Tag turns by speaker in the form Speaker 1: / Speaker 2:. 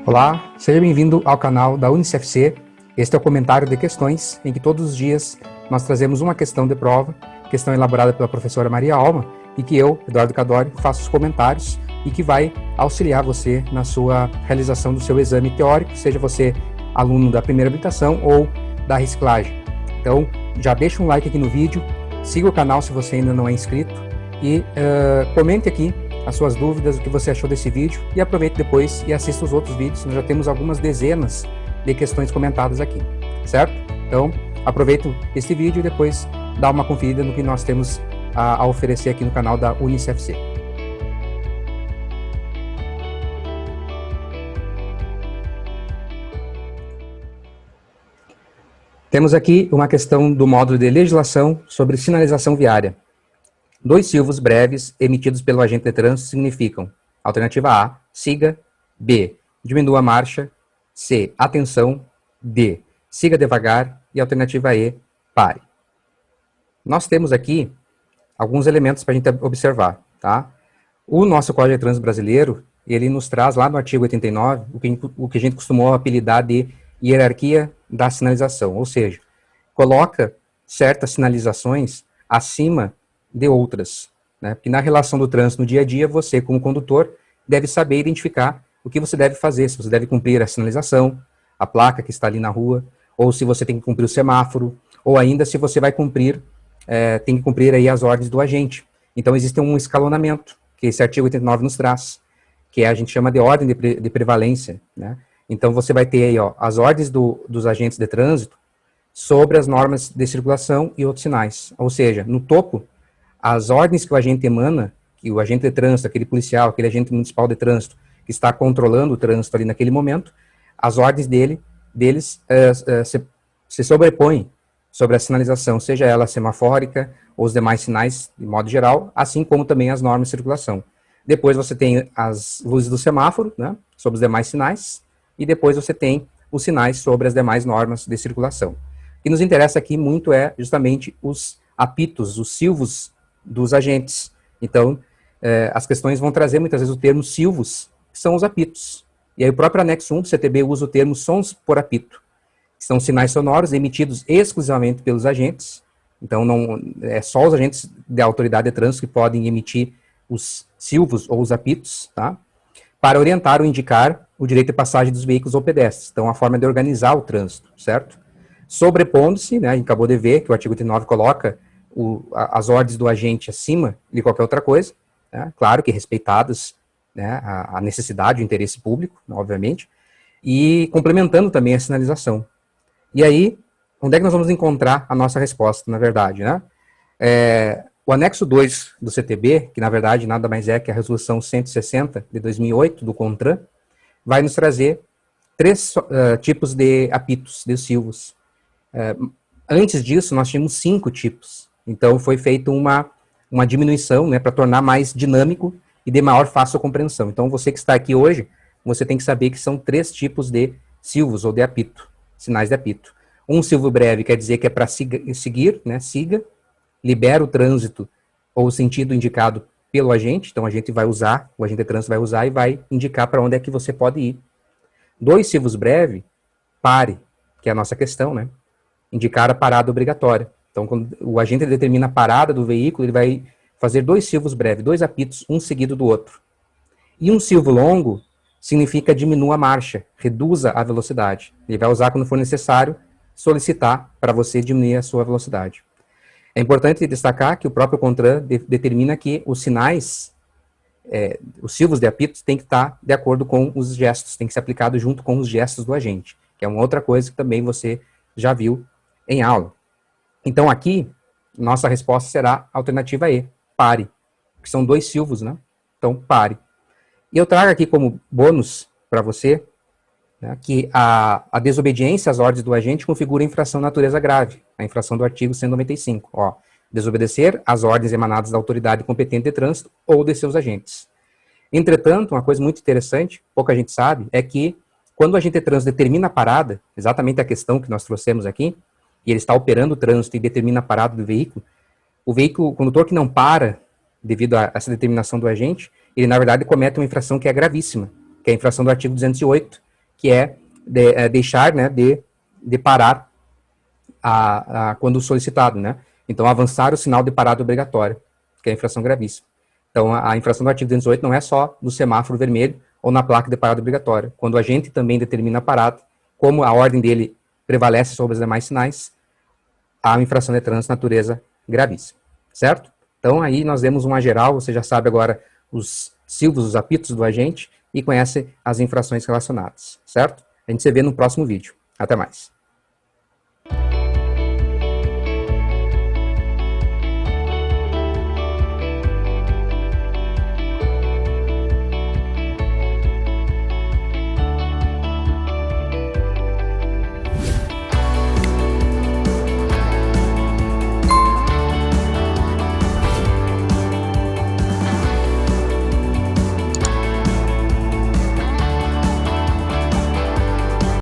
Speaker 1: Olá, seja bem-vindo ao canal da UniCFC. Este é o comentário de questões, em que todos os dias nós trazemos uma questão de prova, questão elaborada pela professora Maria Alma, e que eu, Eduardo Cadori, faço os comentários e que vai auxiliar você na sua realização do seu exame teórico, seja você aluno da primeira habilitação ou da reciclagem. Então, já deixa um like aqui no vídeo, siga o canal se você ainda não é inscrito e comente aqui as suas dúvidas, o que você achou desse vídeo, e aproveite depois e assista os outros vídeos. Nós já temos algumas dezenas de questões comentadas aqui, certo? Então, aproveita esse vídeo e depois dá uma conferida no que nós temos a oferecer aqui no canal da UniCFC. Temos aqui uma questão do módulo de legislação sobre sinalização viária. Dois silvos breves emitidos pelo agente de trânsito significam: alternativa A, siga; B, diminua a marcha; C, atenção; D, siga devagar; e alternativa E, pare. Nós temos aqui alguns elementos para a gente observar, tá? O nosso Código de Trânsito brasileiro, ele nos traz lá no artigo 89, o que a gente costumou apelidar de hierarquia da sinalização, ou seja, coloca certas sinalizações acima de outras, né? Porque na relação do trânsito no dia a dia, você, como condutor, deve saber identificar o que você deve fazer, se você deve cumprir a sinalização, a placa que está ali na rua, ou se você tem que cumprir o semáforo, ou ainda se você vai cumprir, tem que cumprir aí as ordens do agente. Então existe um escalonamento, que esse artigo 89 nos traz, que a gente chama de ordem de prevalência, né? Então você vai ter aí, ó, as ordens dos agentes de trânsito sobre as normas de circulação e outros sinais, ou seja, no topo, as ordens que o agente emana, que o agente de trânsito, aquele policial, aquele agente municipal de trânsito, que está controlando o trânsito ali naquele momento, as ordens deles se sobrepõem sobre a sinalização, seja ela semafórica ou os demais sinais, de modo geral, assim como também as normas de circulação. Depois você tem as luzes do semáforo, né, sobre os demais sinais, e depois você tem os sinais sobre as demais normas de circulação. O que nos interessa aqui muito é justamente os apitos, os silvos dos agentes. Então, as questões vão trazer muitas vezes o termo silvos, que são os apitos. E aí o próprio anexo 1 do CTB usa o termo sons por apito, que são sinais sonoros emitidos exclusivamente pelos agentes. Então, não é só os agentes da autoridade de trânsito que podem emitir os silvos ou os apitos, tá? Para orientar ou indicar o direito de passagem dos veículos ou pedestres. Então, a forma de organizar o trânsito, certo? Sobrepondo-se, né, a gente acabou de ver que o artigo 89 coloca as ordens do agente acima de qualquer outra coisa, né, claro que respeitadas, né, a necessidade, o interesse público, obviamente, e complementando também a sinalização. E aí, onde é que nós vamos encontrar a nossa resposta, na verdade, né? O anexo 2 do CTB, que na verdade nada mais é que a resolução 160 de 2008 do CONTRAN, vai nos trazer três tipos de apitos, de silvos. Antes disso, nós tínhamos 5 tipos. Então, foi feita uma diminuição, né, para tornar mais dinâmico e de maior fácil compreensão. Então, você que está aqui hoje, você tem que saber que são 3 tipos de silvos ou de apito, sinais de apito. Um silvo breve quer dizer que é para seguir, né, siga, libera o trânsito ou o sentido indicado pelo agente. Então, a gente vai usar, o agente de trânsito vai usar e vai indicar para onde é que você pode ir. 2 silvos breve, pare, que é a nossa questão, né? Indicar a parada obrigatória. Então, quando o agente determina a parada do veículo, ele vai fazer 2 silvos breves, 2 apitos, um seguido do outro. E um silvo longo significa diminua a marcha, reduza a velocidade. Ele vai usar quando for necessário solicitar para você diminuir a sua velocidade. É importante destacar que o próprio CONTRAN determina que os sinais, os silvos de apitos, tem que estar de acordo com os gestos, tem que ser aplicado junto com os gestos do agente, que é uma outra coisa que também você já viu em aula. Então, aqui, nossa resposta será a alternativa E, pare, que são 2 silvos, né? Então, pare. E eu trago aqui como bônus para você, né, que a desobediência às ordens do agente configura infração de natureza grave, a infração do artigo 195, ó, desobedecer às ordens emanadas da autoridade competente de trânsito ou de seus agentes. Entretanto, uma coisa muito interessante, pouca gente sabe, é que quando o agente de trânsito determina a parada, exatamente a questão que nós trouxemos aqui, e ele está operando o trânsito e determina a parada do veículo, o condutor que não para, devido a essa determinação do agente, ele na verdade comete uma infração que é gravíssima, que é a infração do artigo 208, que é deixar, né, de parar quando solicitado, né? Então, avançar o sinal de parada obrigatória, que é a infração gravíssima. Então, a infração do artigo 208 não é só no semáforo vermelho ou na placa de parada obrigatória. Quando o agente também determina a parada, como a ordem dele prevalece sobre os demais sinais, há uma infração de trânsito de natureza gravíssima, certo? Então, aí nós demos uma geral, você já sabe agora os silvos, os apitos do agente e conhece as infrações relacionadas, certo? A gente se vê no próximo vídeo. Até mais.